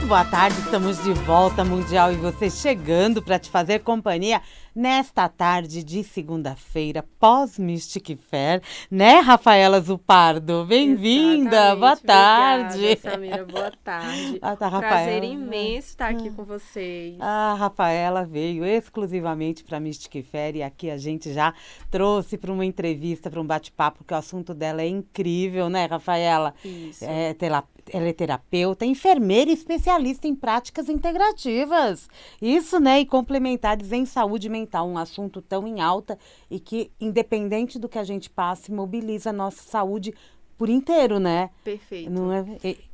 Muito boa tarde, estamos de volta, Mundial, e você chegando para te fazer companhia nesta tarde de segunda-feira, pós-Mystic Fair, né, Rafaela Zupardo? Bem-vinda, boa tarde. Obrigada, Samira, boa tarde. Prazer imenso estar aqui com vocês. A Rafaela veio exclusivamente para a Mystic Fair e aqui a gente já trouxe para uma entrevista, para um bate-papo, porque o assunto dela é incrível, né, Rafaela? Isso. Ela é terapeuta, enfermeira e especialista em práticas integrativas. Isso, né? E complementares em saúde mental, um assunto tão em alta e que, independente do que a gente passe, mobiliza a nossa saúde por inteiro, né? Perfeito. Não é?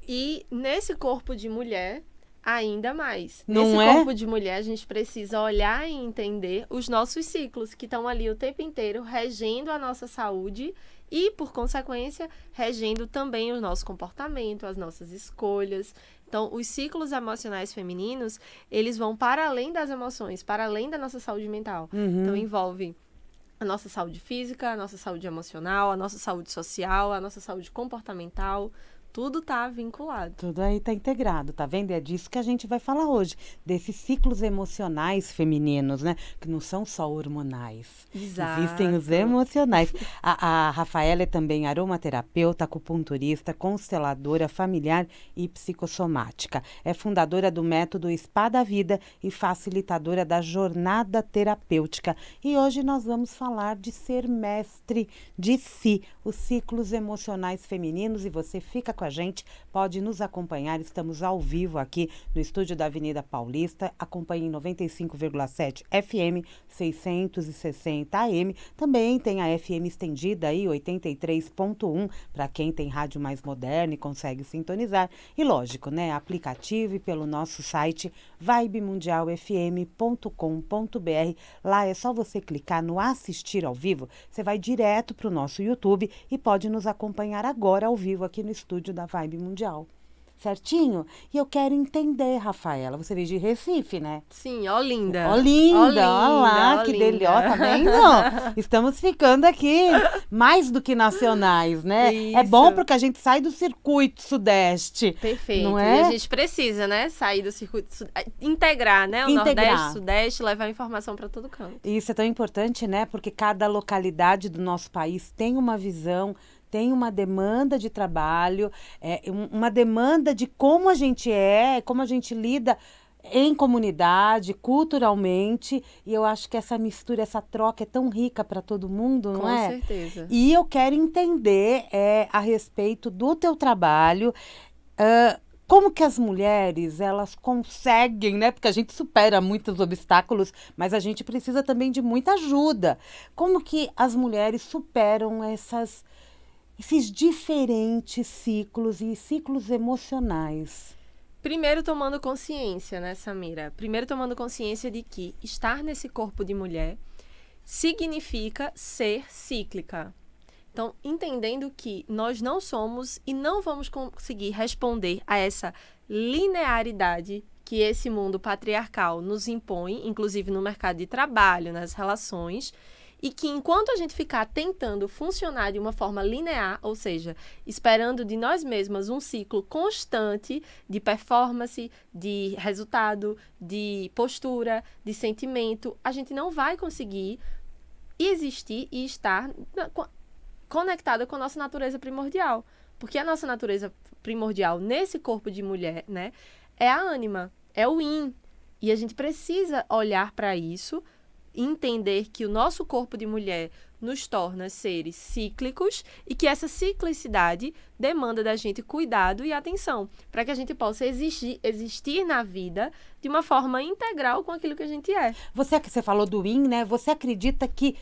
E nesse corpo de mulher, ainda mais. Não nesse é? corpo de mulher, a gente precisa olhar e entender os nossos ciclos, que estão ali o tempo inteiro regendo a nossa saúde e, por consequência, regendo também o nosso comportamento, as nossas escolhas. Então, os ciclos emocionais femininos, eles vão para além das emoções, para além da nossa saúde mental. Então, envolve a nossa saúde física, a nossa saúde emocional, a nossa saúde social, a nossa saúde comportamental. Tudo está vinculado. Tudo aí está integrado, tá vendo? É disso que a gente vai falar hoje, desses ciclos emocionais femininos, né? Que não são só hormonais. Exato. Existem os emocionais. A Rafaela é também aromaterapeuta, acupunturista, consteladora familiar e psicossomática. É fundadora do método Spa da Vida e facilitadora da jornada terapêutica. E hoje nós vamos falar de ser mestre de si, os ciclos emocionais femininos, e você fica com a gente, pode nos acompanhar, estamos ao vivo aqui no estúdio da Avenida Paulista, acompanhe em 95,7 FM, 660 AM, também tem a FM estendida aí, 83.1, para quem tem rádio mais moderna e consegue sintonizar, e lógico, né, aplicativo e pelo nosso site vibemundialfm.com.br, lá é só você clicar no assistir ao vivo, você vai direto para o nosso YouTube e pode nos acompanhar agora ao vivo aqui no estúdio da Vibe Mundial. Certinho? E eu quero entender, Rafaela, você veio de Recife, né? Sim, Olinda. Olinda, olha lá, que delícia, tá vendo? Estamos ficando aqui mais do que nacionais, né? Isso. É bom porque a gente sai do circuito sudeste. Perfeito. Não é? E a gente precisa, né, sair do circuito, integrar, né, o Nordeste, Sudeste, levar informação para todo canto. Isso é tão importante, né? Porque cada localidade do nosso país tem uma visão, tem uma demanda de trabalho, uma demanda de como a gente como a gente lida em comunidade, culturalmente, e eu acho que essa mistura, essa troca é tão rica para todo mundo, não é? Com certeza. E eu quero entender a respeito do teu trabalho, como que as mulheres, elas conseguem, né? Porque a gente supera muitos obstáculos, mas a gente precisa também de muita ajuda. Como que as mulheres superam esses diferentes ciclos e ciclos emocionais? Primeiro tomando consciência, né, Samira? Primeiro tomando consciência de que estar nesse corpo de mulher significa ser cíclica. Então, entendendo que nós não somos e não vamos conseguir responder a essa linearidade que esse mundo patriarcal nos impõe, inclusive no mercado de trabalho, nas relações, e que enquanto a gente ficar tentando funcionar de uma forma linear, ou seja, esperando de nós mesmas um ciclo constante de performance, de resultado, de postura, de sentimento, a gente não vai conseguir existir e estar conectada com a nossa natureza primordial. Porque a nossa natureza primordial nesse corpo de mulher, né, é a ânima, é o yin. E a gente precisa olhar para isso, entender que o nosso corpo de mulher nos torna seres cíclicos e que essa ciclicidade demanda da gente cuidado e atenção para que a gente possa existir na vida de uma forma integral com aquilo que a gente é. Você falou do yin, né? Você acredita que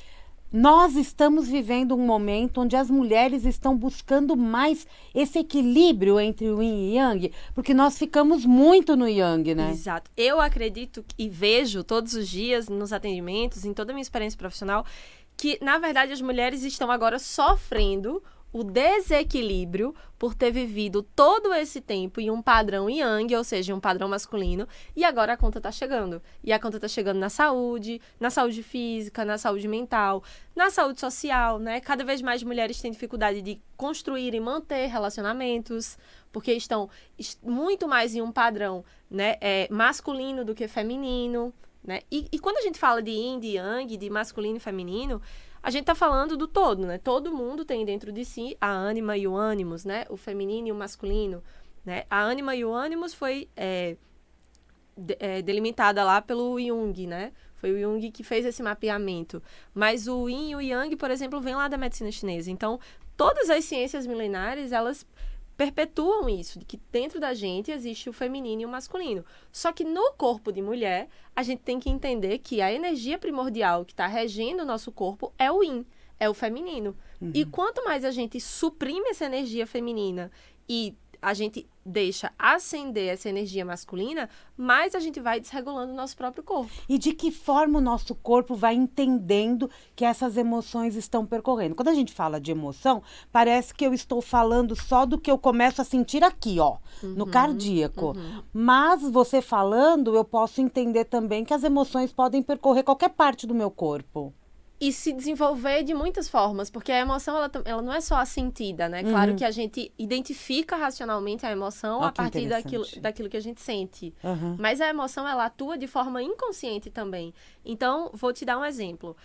nós estamos vivendo um momento onde as mulheres estão buscando mais esse equilíbrio entre o yin e yang, porque nós ficamos muito no yang, né? Exato. Eu acredito e vejo todos os dias nos atendimentos, em toda a minha experiência profissional, que, na verdade, as mulheres estão agora sofrendo o desequilíbrio por ter vivido todo esse tempo em um padrão yang, ou seja, um padrão masculino, e agora a conta tá chegando. E a conta tá chegando na saúde física, na saúde mental, na saúde social, né? Cada vez mais mulheres têm dificuldade de construir e manter relacionamentos, porque estão muito mais em um padrão, né, masculino do que feminino, né? E quando a gente fala de yin, de yang, de masculino e feminino, a gente tá falando do todo, né? Todo mundo tem dentro de si a ânima e o ânimos, né? O feminino e o masculino, né? A ânima e o ânimos foi delimitada lá pelo Jung, né? Foi o Jung que fez esse mapeamento. Mas o yin e o yang, por exemplo, vem lá da medicina chinesa. Então, todas as ciências milenares, elas perpetuam isso, de que dentro da gente existe o feminino e o masculino. Só que no corpo de mulher, a gente tem que entender que a energia primordial que está regendo o nosso corpo é o yin, é o feminino. Uhum. E quanto mais a gente suprime essa energia feminina e a gente deixa acender essa energia masculina, mais a gente vai desregulando o nosso próprio corpo. E de que forma o nosso corpo vai entendendo que essas emoções estão percorrendo? Quando a gente fala de emoção, parece que eu estou falando só do que eu começo a sentir aqui, ó, no cardíaco. Mas você falando, eu posso entender também que as emoções podem percorrer qualquer parte do meu corpo. E se desenvolver de muitas formas, porque a emoção, ela não é só a sentida, né? Claro que a gente identifica racionalmente a emoção a partir daquilo que a gente sente. Mas a emoção, ela atua de forma inconsciente também. Então, vou te dar um exemplo.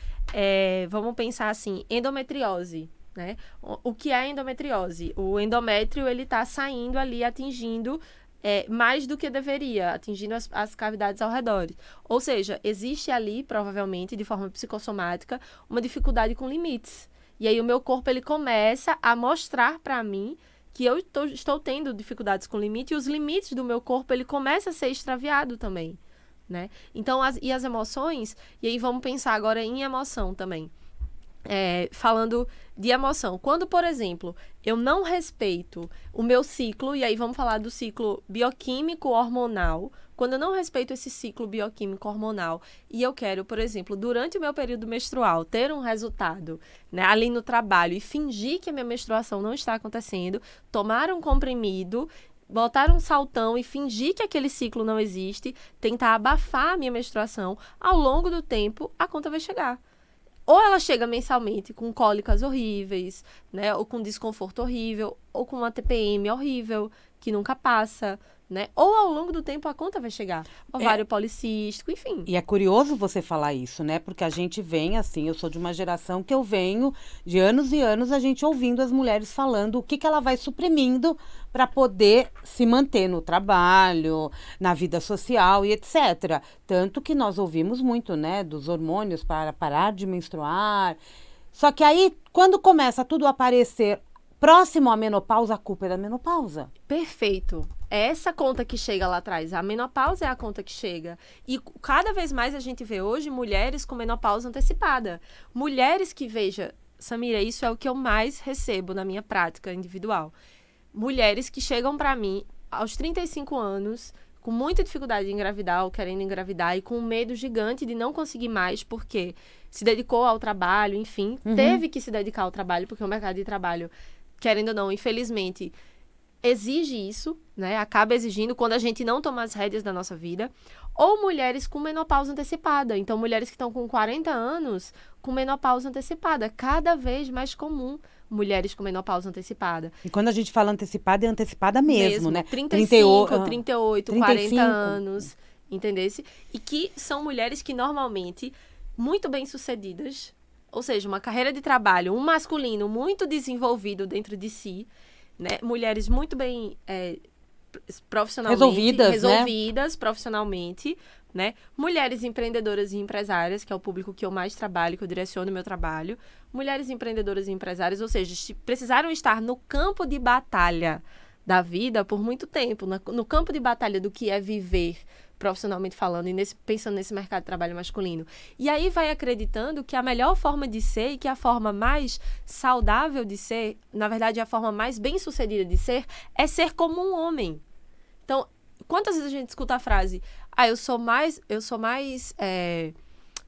Vamos pensar assim, endometriose, né? O que é endometriose? O endométrio, ele tá saindo ali, atingindo mais do que deveria, atingindo as cavidades ao redor. Ou seja, existe ali, provavelmente, de forma psicossomática, uma dificuldade com limites. E aí o meu corpo, ele começa a mostrar para mim que eu estou tendo dificuldades com limite, e os limites do meu corpo, ele começa a ser extraviado também, né? Então, as emoções, e aí vamos pensar agora em emoção também. Falando de emoção. Quando, por exemplo, eu não respeito o meu ciclo, e aí vamos falar do ciclo bioquímico hormonal, quando eu não respeito esse ciclo bioquímico hormonal e eu quero, por exemplo, durante o meu período menstrual, ter um resultado, né, ali no trabalho e fingir que a minha menstruação não está acontecendo, tomar um comprimido, botar um saltão e fingir que aquele ciclo não existe, tentar abafar a minha menstruação, ao longo do tempo, a conta vai chegar. Ou ela chega mensalmente com cólicas horríveis, né? Ou com desconforto horrível, ou com uma TPM horrível, que nunca passa, né? Ou ao longo do tempo a conta vai chegar. Ovário policístico, enfim. E é curioso você falar isso, né? Porque a gente vem assim, eu sou de uma geração que eu venho de anos e anos a gente ouvindo as mulheres falando o que ela vai suprimindo para poder se manter no trabalho, na vida social e etc. Tanto que nós ouvimos muito, né? Dos hormônios para parar de menstruar. Só que aí, quando começa tudo a aparecer próximo à menopausa, a culpa é da menopausa. Perfeito. É essa conta que chega lá atrás. A menopausa é a conta que chega. E cada vez mais a gente vê hoje mulheres com menopausa antecipada. Mulheres que, veja, Samira, isso é o que eu mais recebo na minha prática individual. Mulheres que chegam para mim aos 35 anos, com muita dificuldade de engravidar ou querendo engravidar e com um medo gigante de não conseguir mais porque se dedicou ao trabalho, enfim, teve que se dedicar ao trabalho porque o mercado de trabalho, querendo ou não, infelizmente, exige isso, né? Acaba exigindo quando a gente não toma as rédeas da nossa vida. Ou mulheres com menopausa antecipada. Então, mulheres que estão com 40 anos com menopausa antecipada. Cada vez mais comum mulheres com menopausa antecipada. E quando a gente fala antecipada, é antecipada mesmo, né? 35, 38, 35. 40 anos, entendesse? E que são mulheres que normalmente, muito bem-sucedidas, ou seja, uma carreira de trabalho, um masculino muito desenvolvido dentro de si, né? Mulheres muito bem profissionalmente resolvidas, né? Profissionalmente, né? Mulheres empreendedoras e empresárias, que é o público que eu mais trabalho, que eu direciono o meu trabalho. Mulheres empreendedoras e empresárias, ou seja, precisaram estar no campo de batalha da vida por muito tempo, no campo de batalha do que é viver profissionalmente falando e pensando nesse mercado de trabalho masculino. E aí vai acreditando que a melhor forma de ser e que a forma mais saudável de ser, na verdade a forma mais bem-sucedida de ser, é ser como um homem. Então, quantas vezes a gente escuta a frase, eu sou mais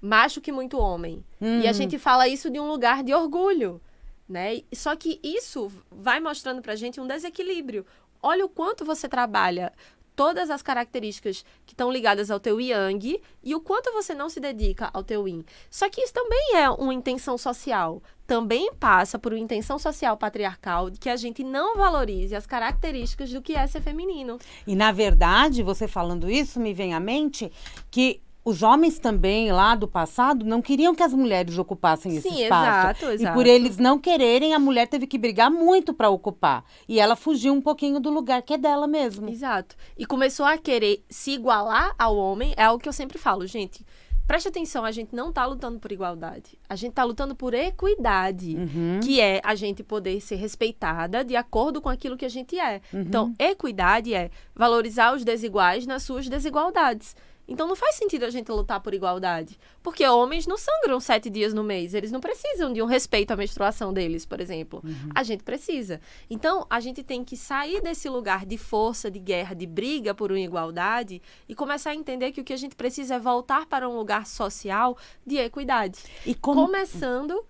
macho que muito homem. E a gente fala isso de um lugar de orgulho. né? Só que isso vai mostrando pra gente um desequilíbrio. Olha o quanto você trabalha todas as características que estão ligadas ao teu yang e o quanto você não se dedica ao teu yin. Só que isso também é uma intenção social. Também passa por uma intenção social patriarcal de que a gente não valorize as características do que é ser feminino. E, na verdade, você falando isso, me vem à mente que os homens também, lá do passado, não queriam que as mulheres ocupassem esse espaço. Exato. E por eles não quererem, a mulher teve que brigar muito para ocupar. E ela fugiu um pouquinho do lugar que é dela mesmo. Exato. E começou a querer se igualar ao homem, é algo que eu sempre falo, gente. Preste atenção, a gente não tá lutando por igualdade. A gente tá lutando por equidade, que é a gente poder ser respeitada de acordo com aquilo que a gente é. Então, equidade é valorizar os desiguais nas suas desigualdades. Então, não faz sentido a gente lutar por igualdade. Porque homens não sangram 7 dias no mês. Eles não precisam de um respeito à menstruação deles, por exemplo. A gente precisa. Então, a gente tem que sair desse lugar de força, de guerra, de briga por uma igualdade e começar a entender que o que a gente precisa é voltar para um lugar social de equidade. E como... Começando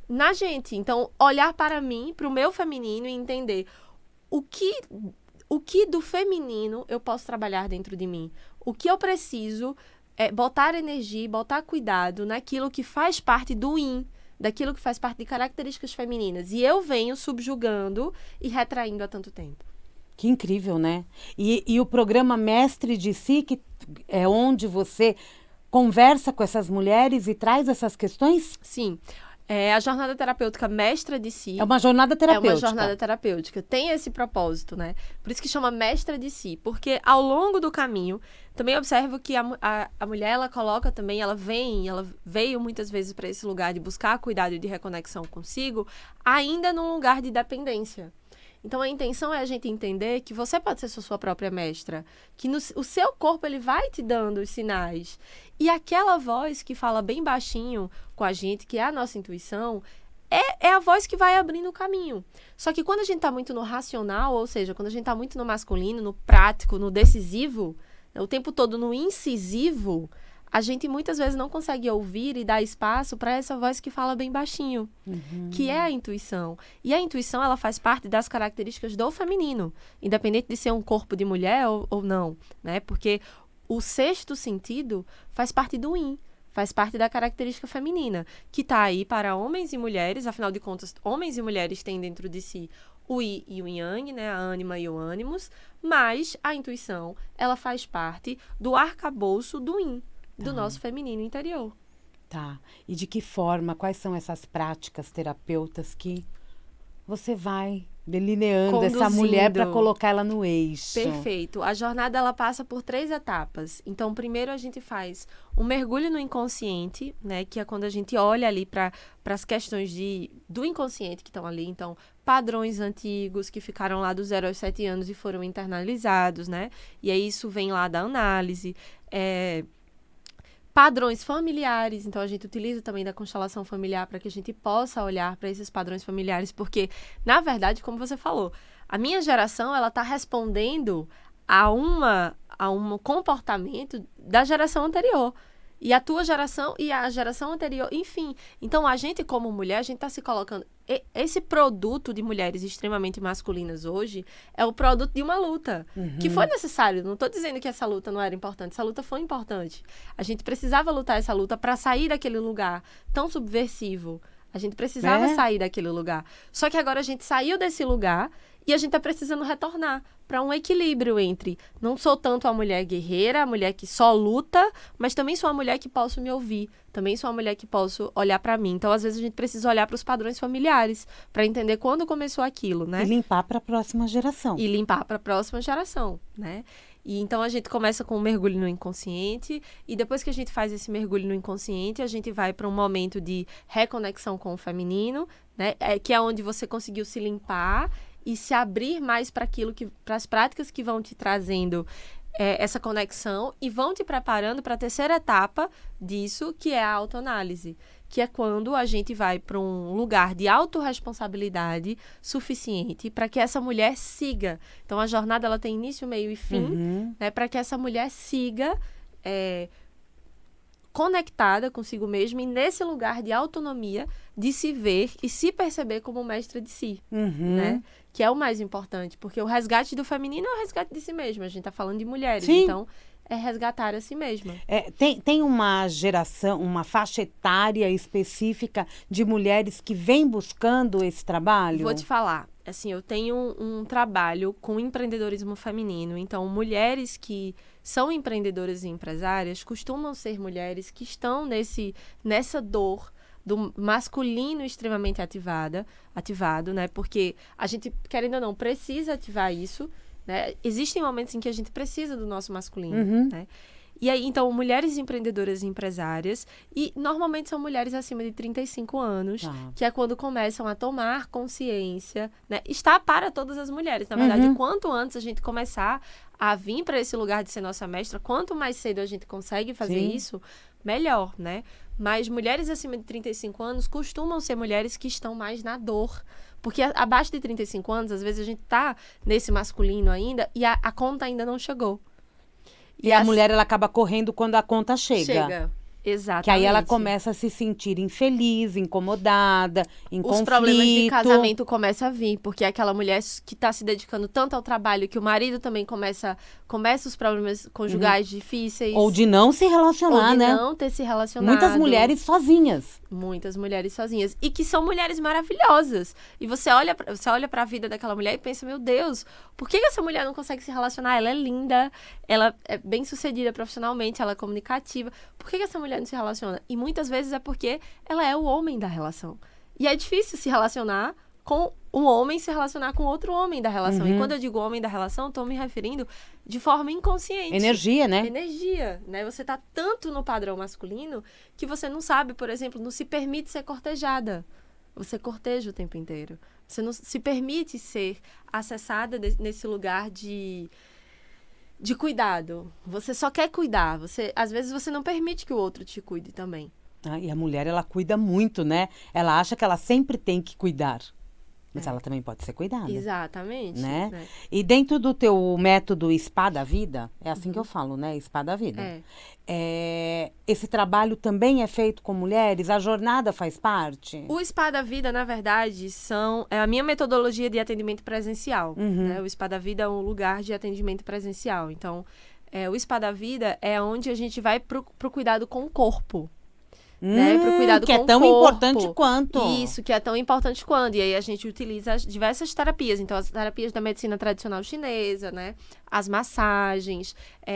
na gente. Então, olhar para mim, para o meu feminino e entender o que do feminino eu posso trabalhar dentro de mim. O que eu preciso é botar energia, botar cuidado naquilo que faz parte do yin, daquilo que faz parte de características femininas. E eu venho subjugando e retraindo há tanto tempo. Que incrível, né? E o programa Mestre de Si, que é onde você conversa com essas mulheres e traz essas questões? Sim. A jornada terapêutica Mestra de Si. É uma jornada terapêutica. É uma jornada terapêutica. Tem esse propósito, né? Por isso que chama Mestra de Si. Porque ao longo do caminho, também observo que a mulher, ela coloca também, ela veio muitas vezes para esse lugar de buscar cuidado e de reconexão consigo, ainda num lugar de dependência. Então, a intenção é a gente entender que você pode ser sua própria mestra, que o seu corpo ele vai te dando os sinais. E aquela voz que fala bem baixinho com a gente, que é a nossa intuição, é a voz que vai abrindo o caminho. Só que quando a gente está muito no racional, ou seja, quando a gente está muito no masculino, no prático, no decisivo, o tempo todo no incisivo, a gente muitas vezes não consegue ouvir e dar espaço para essa voz que fala bem baixinho, que é a intuição. E a intuição, ela faz parte das características do feminino, independente de ser um corpo de mulher ou não, né? Porque o sexto sentido faz parte do yin, faz parte da característica feminina, que está aí para homens e mulheres, afinal de contas, homens e mulheres têm dentro de si o Yi e o Yang, né, a ânima e o ânimos, mas a intuição, ela faz parte do arcabouço do Yin, do nosso feminino interior. Tá. E de que forma, quais são essas práticas terapeutas que você vai delineando essa mulher para colocar ela no eixo? Perfeito. A jornada, ela passa por 3 etapas. Então, primeiro a gente faz um mergulho no inconsciente, né? Que é quando a gente olha ali para as questões do inconsciente que estão ali. Então, padrões antigos que ficaram lá dos 0 aos 7 anos e foram internalizados, né? E aí isso vem lá da análise. Padrões familiares, então a gente utiliza também da constelação familiar para que a gente possa olhar para esses padrões familiares, porque, na verdade, como você falou, a minha geração, ela está respondendo a um comportamento da geração anterior. E a tua geração e a geração anterior, enfim. Então, a gente, como mulher, a gente está se colocando... Esse produto de mulheres extremamente masculinas hoje é o produto de uma luta, que foi necessário. Não estou dizendo que essa luta não era importante. Essa luta foi importante. A gente precisava lutar essa luta para sair daquele lugar tão subversivo. A gente precisava sair daquele lugar. Só que agora a gente saiu desse lugar e a gente está precisando retornar para um equilíbrio entre não sou tanto a mulher guerreira, a mulher que só luta, mas também sou a mulher que posso me ouvir, também sou a mulher que posso olhar para mim. Então, às vezes, a gente precisa olhar para os padrões familiares para entender quando começou aquilo, né? E limpar para a próxima geração. Né? E então, a gente começa com um mergulho no inconsciente e depois que a gente faz esse mergulho no inconsciente, a gente vai para um momento de reconexão com o feminino, né? Que é onde você conseguiu se limpar e se abrir mais para as práticas que vão te trazendo essa conexão e vão te preparando para a terceira etapa disso, que é a autoanálise, que é quando a gente vai para um lugar de autorresponsabilidade suficiente para que essa mulher siga. Então, a jornada ela tem início, meio e fim, né, para que essa mulher siga conectada consigo mesma e nesse lugar de autonomia, de se ver e se perceber como mestra de si, né? Que é o mais importante, porque o resgate do feminino é o resgate de si mesma. A gente tá falando de mulheres, Sim. então é resgatar a si mesma. Tem uma geração, uma faixa etária específica de mulheres que vem buscando esse trabalho? Vou te falar, assim, eu tenho um trabalho com empreendedorismo feminino, então mulheres que são empreendedoras e empresárias costumam ser mulheres que estão nessa dor do masculino extremamente ativado, né? Porque a gente, querendo ou não, precisa ativar isso, né? Existem momentos em que a gente precisa do nosso masculino, né? E aí, então, mulheres empreendedoras e empresárias, e normalmente são mulheres acima de 35 anos, que é quando começam a tomar consciência, né? Está para todas as mulheres. Na verdade, quanto antes a gente começar a vir para esse lugar de ser nossa mestra, quanto mais cedo a gente consegue fazer isso, melhor, né? Mas mulheres acima de 35 anos costumam ser mulheres que estão mais na dor. Porque abaixo de 35 anos, às vezes a gente tá nesse masculino ainda e a conta ainda não chegou. E a mulher, ela acaba correndo quando a conta chega. Exatamente. Que aí ela começa a se sentir infeliz, incomodada, em conflito. Os problemas de casamento começam a vir, porque é aquela mulher que está se dedicando tanto ao trabalho que o marido também começa os problemas conjugais difíceis. Ou de não se relacionar, né? Ou de não ter se relacionado. Muitas mulheres sozinhas. Muitas mulheres sozinhas. E que são mulheres maravilhosas. E você olha para a vida daquela mulher e pensa, meu Deus, por que essa mulher não consegue se relacionar? Ela é linda, ela é bem sucedida profissionalmente, ela é comunicativa. Por que essa mulher não se relaciona? E muitas vezes é porque ela é o homem da relação. E é difícil se relacionar com um homem, se relacionar com outro homem da relação. E quando eu digo homem da relação, estou me referindo de forma inconsciente. Energia, né? Energia, né? Você tá tanto no padrão masculino que você não sabe, por exemplo, não se permite ser cortejada. Você corteja o tempo inteiro. Você não se permite ser acessada nesse lugar de cuidado. Você só quer cuidar. Às vezes você não permite que o outro te cuide também. E a mulher, ela cuida muito, né? Ela acha que ela sempre tem que cuidar. Mas ela também pode ser cuidada. Exatamente. Né? E dentro do teu método Spa da Vida, é assim que eu falo, né? Spa da Vida. Esse trabalho também é feito com mulheres? A jornada faz parte? O Spa da Vida, na verdade, é a minha metodologia de atendimento presencial. Né? O Spa da Vida é um lugar de atendimento presencial. Então, o Spa da Vida é onde a gente vai pro cuidado com o corpo. Né, pro cuidado que com é tão o corpo. Importante quanto. Isso, que é tão importante quanto. E aí a gente utiliza diversas terapias. Então, as terapias da medicina tradicional chinesa, né? As massagens,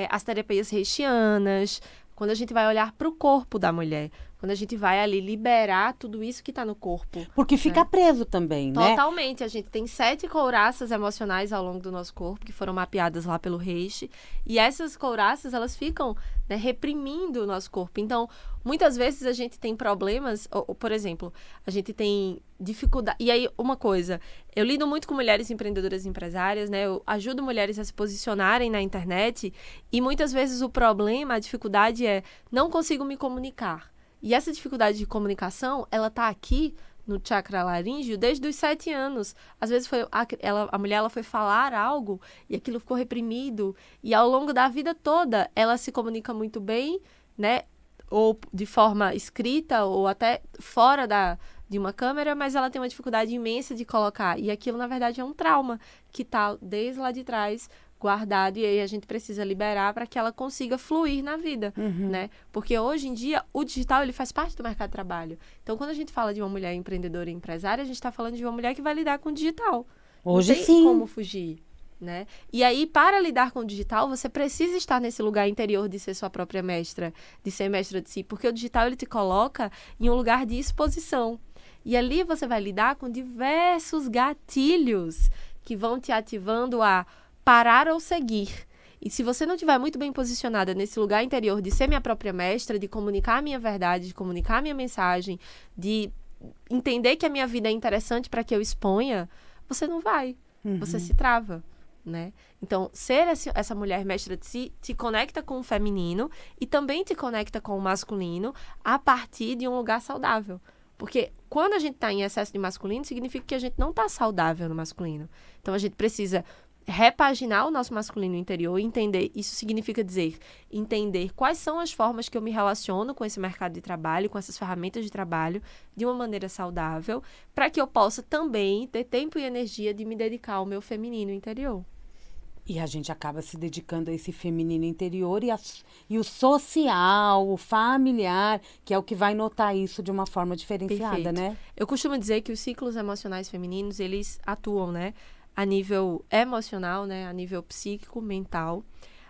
as terapias reichianas. Quando a gente vai olhar pro corpo da mulher. Quando a gente vai ali liberar tudo isso que está no corpo. Porque fica preso também, né? Totalmente. A gente tem 7 couraças emocionais ao longo do nosso corpo, que foram mapeadas lá pelo Reishi. E essas couraças, elas ficam, né, reprimindo o nosso corpo. Então, muitas vezes a gente tem problemas, ou, por exemplo, a gente tem dificuldade. E aí, uma coisa, eu lido muito com mulheres empreendedoras e empresárias, né? Eu ajudo mulheres a se posicionarem na internet. E muitas vezes o problema, a dificuldade é não consigo me comunicar. E essa dificuldade de comunicação, ela tá aqui no chakra laríngeo desde os 7 anos. Às vezes a mulher ela foi falar algo e aquilo ficou reprimido. E ao longo da vida toda, ela se comunica muito bem, né? Ou de forma escrita, ou até fora de uma câmera, mas ela tem uma dificuldade imensa de colocar. E aquilo, na verdade, é um trauma que tá desde lá de trás guardado, e aí a gente precisa liberar para que ela consiga fluir na vida, né? Porque hoje em dia, o digital, ele faz parte do mercado de trabalho. Então, quando a gente fala de uma mulher empreendedora e empresária, a gente está falando de uma mulher que vai lidar com o digital. Hoje não tem sim. como fugir, né? E aí, para lidar com o digital, você precisa estar nesse lugar interior de ser sua própria mestra, de ser mestra de si, porque o digital, ele te coloca em um lugar de exposição. E ali você vai lidar com diversos gatilhos que vão te ativando a parar ou seguir. E se você não estiver muito bem posicionada nesse lugar interior de ser minha própria mestra, de comunicar a minha verdade, de comunicar a minha mensagem, de entender que a minha vida é interessante para que eu exponha, você não vai. Você se trava, né? Então, ser essa mulher mestra de si te conecta com o feminino e também te conecta com o masculino a partir de um lugar saudável. Porque quando a gente está em excesso de masculino, significa que a gente não está saudável no masculino. Então, a gente precisa repaginar o nosso masculino interior, entender, isso significa dizer, entender quais são as formas que eu me relaciono com esse mercado de trabalho, com essas ferramentas de trabalho, de uma maneira saudável, para que eu possa também ter tempo e energia de me dedicar ao meu feminino interior. E a gente acaba se dedicando a esse feminino interior e o social, o familiar, que é o que vai notar isso de uma forma diferenciada, Perfeito. né? Eu costumo dizer que os ciclos emocionais femininos, eles atuam, né, a nível emocional, né, a nível psíquico, mental,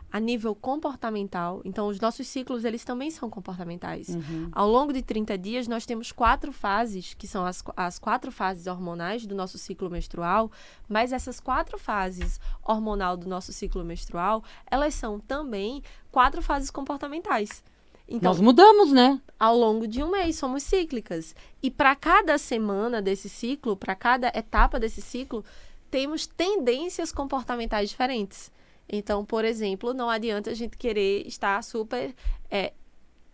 a nível comportamental. Então, os nossos ciclos, eles também são comportamentais. Ao longo de 30 dias, nós temos 4 fases, que são as 4 fases hormonais do nosso ciclo menstrual, mas essas 4 fases hormonal do nosso ciclo menstrual, elas são também 4 fases comportamentais. Então, nós mudamos, né? Ao longo de um mês, somos cíclicas. E para cada semana desse ciclo, para cada etapa desse ciclo, temos tendências comportamentais diferentes. Então, por exemplo, não adianta a gente querer estar super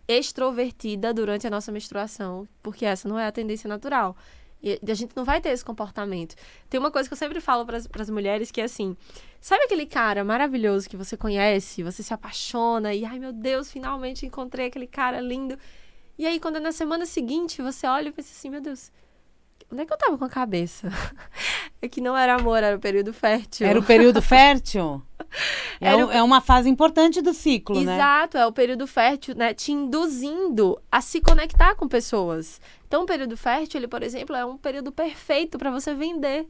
extrovertida durante a nossa menstruação, porque essa não é a tendência natural. E a gente não vai ter esse comportamento. Tem uma coisa que eu sempre falo para as mulheres, que é assim, sabe aquele cara maravilhoso que você conhece, você se apaixona e, ai meu Deus, finalmente encontrei aquele cara lindo. E aí, quando é na semana seguinte, você olha e pensa assim, meu Deus, onde é que eu tava com a cabeça? É que não era amor, era o período fértil. Era o período fértil? É uma fase importante do ciclo, né? Exato, é o período fértil, né? Te induzindo a se conectar com pessoas. Então, o período fértil, ele, por exemplo, é um período perfeito para você vender.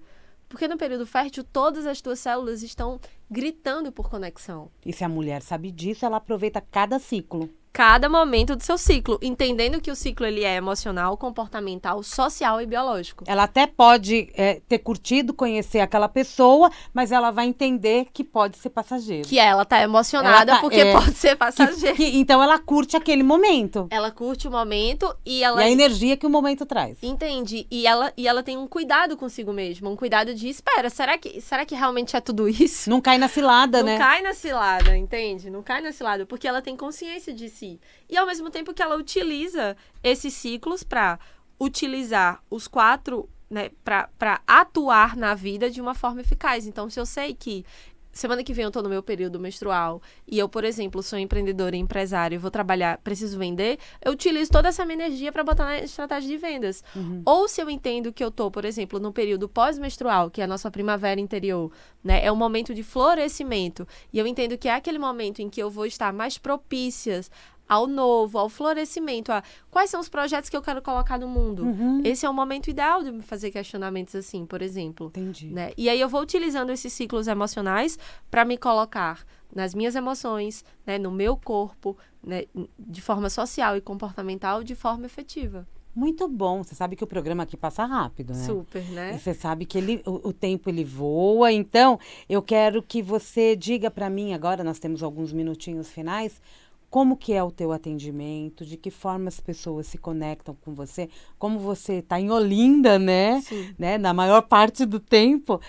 Porque no período fértil, todas as tuas células estão gritando por conexão. E se a mulher sabe disso, ela aproveita cada ciclo. Cada momento do seu ciclo, entendendo que o ciclo ele é emocional, comportamental, social e biológico. Ela até pode ter curtido, conhecer aquela pessoa, mas ela vai entender que pode ser passageiro. Que ela tá emocionada porque pode ser passageiro. Então ela curte aquele momento. Ela curte o momento e a energia que o momento traz. Entende? E ela tem um cuidado consigo mesma, um cuidado de, espera, será que realmente é tudo isso? Não cai na cilada, né? Não cai na cilada, entende? Não cai na cilada, porque ela tem consciência de si. E ao mesmo tempo que ela utiliza esses ciclos para utilizar os 4, né, para atuar na vida de uma forma eficaz. Então, se eu sei que semana que vem eu tô no meu período menstrual e eu, por exemplo, sou empreendedora e empresária e vou trabalhar, preciso vender, eu utilizo toda essa minha energia para botar na estratégia de vendas. Ou se eu entendo que eu tô, por exemplo, no período pós-menstrual, que é a nossa primavera interior, né, é um momento de florescimento, e eu entendo que é aquele momento em que eu vou estar mais propícias ao novo, ao florescimento, a quais são os projetos que eu quero colocar no mundo. Esse é o momento ideal de me fazer questionamentos assim, por exemplo. Entendi. Né? E aí eu vou utilizando esses ciclos emocionais para me colocar nas minhas emoções, né, no meu corpo, né, de forma social e comportamental, de forma efetiva. Muito bom. Você sabe que o programa aqui passa rápido, né? Super, né? E você sabe que o tempo ele voa. Então, eu quero que você diga para mim agora, nós temos alguns minutinhos finais, como que é o teu atendimento, de que forma as pessoas se conectam com você, como você está em Olinda, né? Sim. Né? Na maior parte do tempo,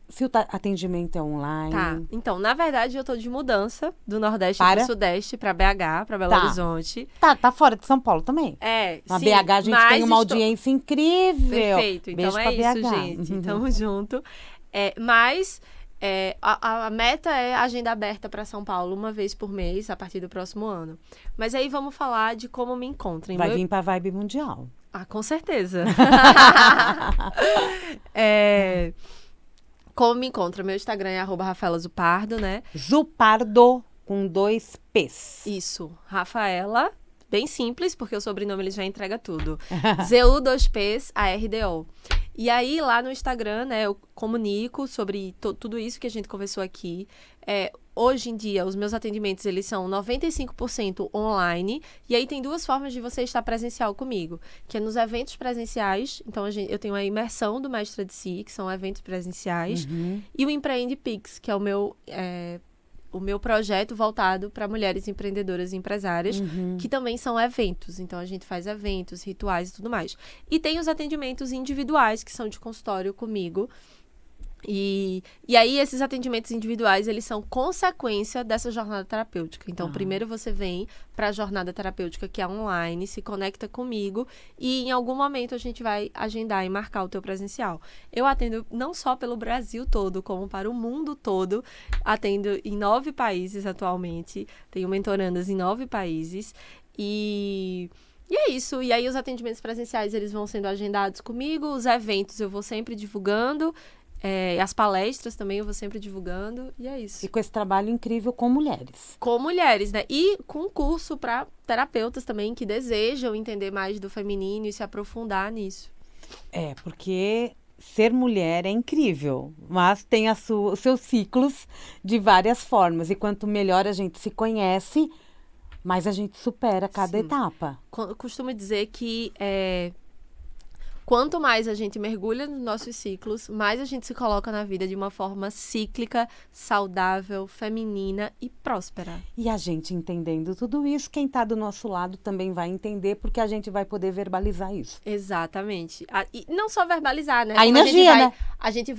se o atendimento é online. Tá, então, na verdade, eu tô de mudança do Nordeste para o Sudeste, para BH, para Belo Horizonte. Tá fora de São Paulo também. Na BH a gente tem uma audiência incrível. Perfeito, então beijo é isso, BH. gente, tamo junto. Mas... a meta é agenda aberta para São Paulo uma vez por mês, a partir do próximo ano. Mas aí vamos falar de como me encontrem. Vai vir para a Vibe Mundial. Ah, com certeza. Como me encontra? Meu Instagram é @RafaelaZupardo, né? Zupardo com 2 P's. Isso, Rafaela, bem simples, porque o sobrenome ele já entrega tudo. ZU 2 P's, ARDO. E aí, lá no Instagram, né, eu comunico sobre tudo isso que a gente conversou aqui. Hoje em dia, os meus atendimentos, eles são 95% online. E aí, tem 2 formas de você estar presencial comigo. Que é nos eventos presenciais. Então, eu tenho a imersão do Mestra de Si, que são eventos presenciais. E o Empreende Pix, que é o meu projeto voltado para mulheres empreendedoras e empresárias, que também são eventos. Então, a gente faz eventos, rituais e tudo mais. E tem os atendimentos individuais, que são de consultório comigo. E aí, esses atendimentos individuais, eles são consequência dessa jornada terapêutica. Então, primeiro você vem para a jornada terapêutica, que é online, se conecta comigo e em algum momento a gente vai agendar e marcar o teu presencial. Eu atendo não só pelo Brasil todo, como para o mundo todo. Atendo em 9 países atualmente. Tenho mentorandas em 9 países. E é isso. E aí, os atendimentos presenciais, eles vão sendo agendados comigo. Os eventos eu vou sempre divulgando. As palestras também eu vou sempre divulgando, e é isso. E com esse trabalho incrível com mulheres. Com mulheres, né? E com curso para terapeutas também que desejam entender mais do feminino e se aprofundar nisso. Porque ser mulher é incrível, mas tem os seus ciclos de várias formas. E quanto melhor a gente se conhece, mais a gente supera cada etapa. Eu costumo dizer que quanto mais a gente mergulha nos nossos ciclos, mais a gente se coloca na vida de uma forma cíclica, saudável, feminina e próspera. E a gente entendendo tudo isso, quem está do nosso lado também vai entender, porque a gente vai poder verbalizar isso. Exatamente. E não só verbalizar, né? A energia, né? A gente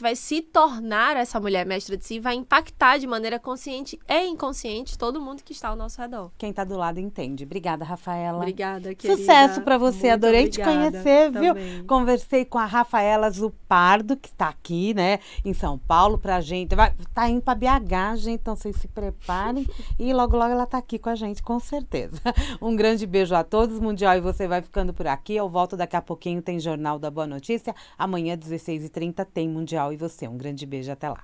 vai se tornar essa mulher mestra de si, vai impactar de maneira consciente e inconsciente todo mundo que está ao nosso redor. Quem está do lado entende. Obrigada, Rafaela. Obrigada, querida. Sucesso para você. Muito Adorei te conhecer, viu? Também. Conversei com a Rafaela Zupardo, que está aqui, né, em São Paulo, pra gente. Tá indo para BH, gente, então vocês se preparem. E logo, logo ela tá aqui com a gente, com certeza. Um grande beijo a todos. Mundial e você vai ficando por aqui. Eu volto daqui a pouquinho, tem Jornal da Boa Notícia. Amanhã, 16h30, tem Mundial e você. Um grande beijo, até lá.